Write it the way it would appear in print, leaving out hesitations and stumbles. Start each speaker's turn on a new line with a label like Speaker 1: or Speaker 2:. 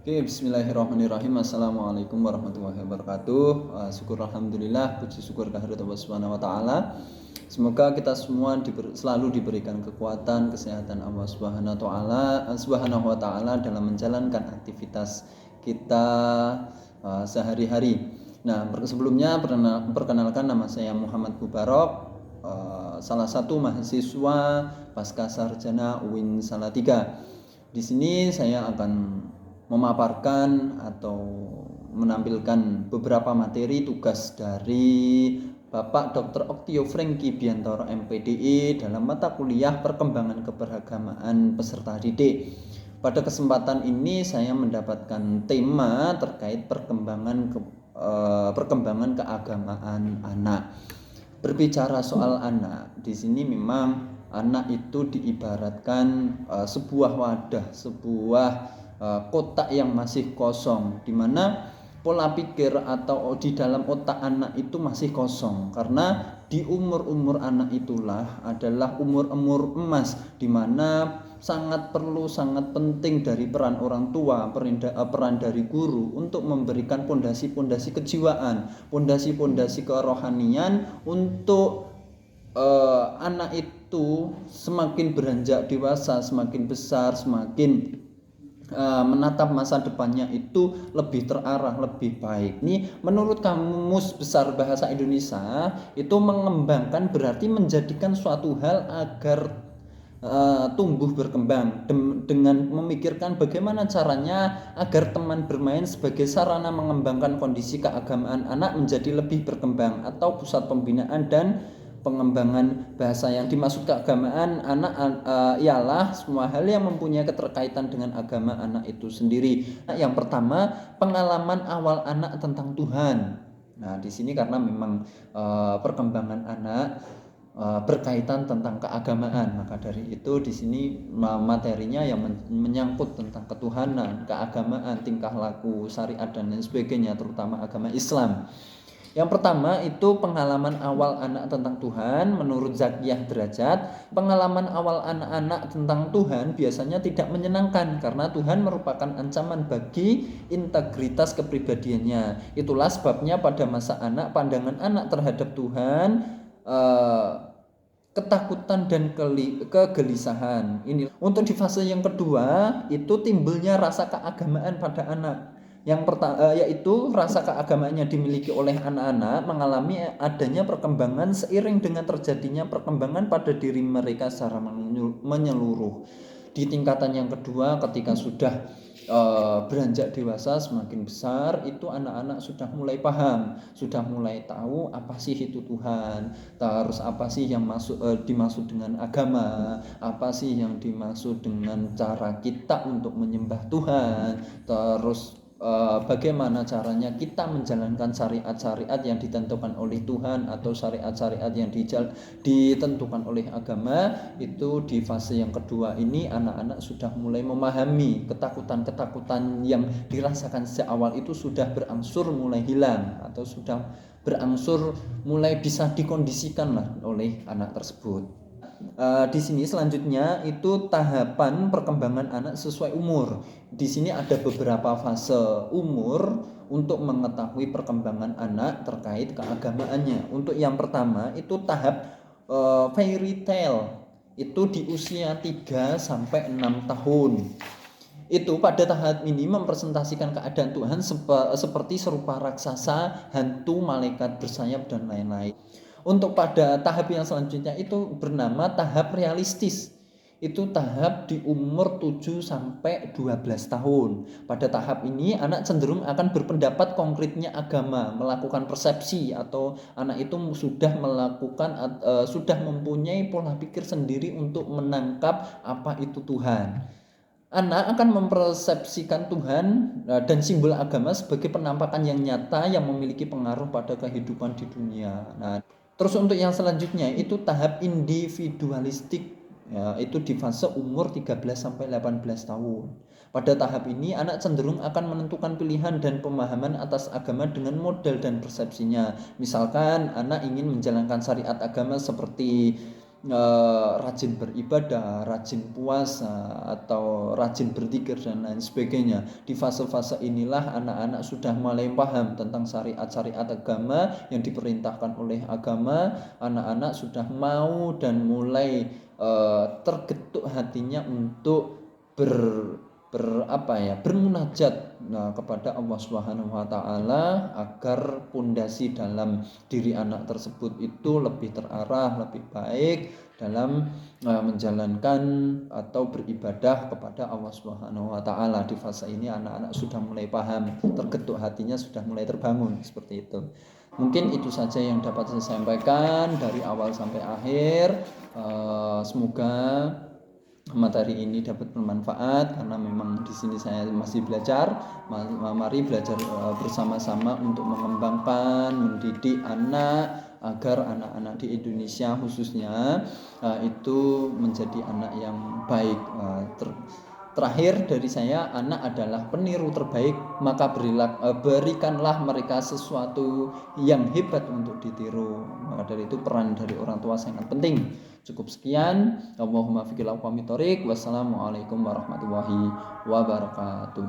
Speaker 1: Oke, bismillahirrahmanirrahim. Assalamualaikum warahmatullahi wabarakatuh. Syukur alhamdulillah, puji syukur kehadirat Allah Subhanahu wa taala. Semoga kita semua selalu diberikan kekuatan, kesehatan Allah Subhanahu wa taala dalam menjalankan aktivitas kita sehari-hari. Nah, sebelumnya perkenalkan, nama saya Muhammad Mubarok, salah satu mahasiswa pasca sarjana UIN Salatiga. Di sini saya akan memaparkan atau menampilkan beberapa materi tugas dari Bapak Dr. Oktio Franky Biantoro MPDI dalam mata kuliah Perkembangan Keberagamaan Peserta Didik. Pada kesempatan ini saya mendapatkan tema terkait perkembangan keagamaan anak. Berbicara soal anak, di sini memang anak itu diibaratkan sebuah wadah, sebuah kotak yang masih kosong, di mana pola pikir atau di dalam otak anak itu masih kosong, karena di umur anak itulah adalah umur emas, di mana sangat penting dari peran orang tua, peran dari guru untuk memberikan pondasi kejiwaan, pondasi kerohanian untuk anak itu semakin beranjak dewasa, semakin besar, semakin menatap masa depannya itu lebih terarah, lebih baik. Ini menurut Kamus Besar Bahasa Indonesia itu mengembangkan berarti menjadikan suatu hal agar tumbuh berkembang dengan memikirkan bagaimana caranya agar teman bermain sebagai sarana mengembangkan kondisi keagamaan anak menjadi lebih berkembang, atau pusat pembinaan dan pengembangan bahasa. Yang dimaksud keagamaan anak ialah semua hal yang mempunyai keterkaitan dengan agama anak itu sendiri. Yang pertama, pengalaman awal anak tentang Tuhan. Nah, di sini karena memang perkembangan anak berkaitan tentang keagamaan, maka dari itu di sini materinya yang menyangkut tentang ketuhanan, keagamaan, tingkah laku, syariat dan lain sebagainya, terutama agama Islam. Yang pertama itu pengalaman awal anak tentang Tuhan. Menurut Zakiyah Derajat, pengalaman awal anak-anak tentang Tuhan biasanya tidak menyenangkan karena Tuhan merupakan ancaman bagi integritas kepribadiannya. Itulah sebabnya pada masa anak, pandangan anak terhadap Tuhan ketakutan dan kegelisahan. Ini untuk di fase yang kedua itu timbulnya rasa keagamaan pada anak. Yang pertama yaitu rasa keagamaannya dimiliki oleh anak-anak mengalami adanya perkembangan seiring dengan terjadinya perkembangan pada diri mereka secara menyeluruh. Di tingkatan yang kedua, ketika sudah beranjak dewasa semakin besar, itu anak-anak sudah mulai paham, sudah mulai tahu apa sih itu Tuhan, terus apa sih yang dimaksud dengan agama, apa sih yang dimaksud dengan cara kita untuk menyembah Tuhan, terus bagaimana caranya kita menjalankan syariat-syariat yang ditentukan oleh Tuhan atau syariat-syariat yang ditentukan oleh agama. Itu di fase yang kedua ini anak-anak sudah mulai memahami ketakutan yang dirasakan sejak awal itu sudah berangsur mulai hilang atau sudah berangsur mulai bisa dikondisikan lah oleh anak tersebut. Di sini selanjutnya itu tahapan perkembangan anak sesuai umur. Di sini ada beberapa fase umur untuk mengetahui perkembangan anak terkait keagamaannya. Untuk yang pertama itu tahap fairy tale, itu di usia 3 sampai 6 tahun. Itu pada tahap ini mempresentasikan keadaan Tuhan seperti serupa raksasa, hantu, malaikat bersayap dan lain-lain. Untuk pada tahap yang selanjutnya itu bernama tahap realistis. Itu tahap di umur 7 sampai 12 tahun. Pada tahap ini anak cenderung akan berpendapat konkretnya agama, melakukan persepsi, atau anak itu sudah mempunyai pola pikir sendiri untuk menangkap apa itu Tuhan. Anak akan mempersepsikan Tuhan dan simbol agama sebagai penampakan yang nyata yang memiliki pengaruh pada kehidupan di dunia. Nah, terus untuk yang selanjutnya itu tahap individualistik, ya, itu di fase umur 13 sampai 18 tahun. Pada tahap ini anak cenderung akan menentukan pilihan dan pemahaman atas agama dengan modal dan persepsinya. Misalkan anak ingin menjalankan syariat agama seperti rajin beribadah, rajin puasa, atau rajin berzikir dan lain sebagainya. Di fase-fase inilah anak-anak sudah mulai paham tentang syariat-syariat agama yang diperintahkan oleh agama. Anak-anak sudah mau dan mulai tergetuk hatinya untuk bermunajat kepada Allah Subhanahu wa taala agar pondasi dalam diri anak tersebut itu lebih terarah, lebih baik dalam menjalankan atau beribadah kepada Allah Subhanahu wa taala. Di fase ini anak-anak sudah mulai paham, tergetuk hatinya sudah mulai terbangun seperti itu. Mungkin itu saja yang dapat saya sampaikan dari awal sampai akhir. Semoga materi ini dapat bermanfaat karena memang di sini saya masih belajar. Mari belajar bersama-sama untuk mengembangkan, mendidik anak agar anak-anak di Indonesia khususnya itu menjadi anak yang baik. Terakhir dari saya, anak adalah peniru terbaik, maka berikanlah mereka sesuatu yang hebat untuk ditiru. Maka dari itu peran dari orang tua sangat penting. Cukup sekian. Allahumma fiqil aqwami thoriq. Wassalamualaikum warahmatullahi wabarakatuh.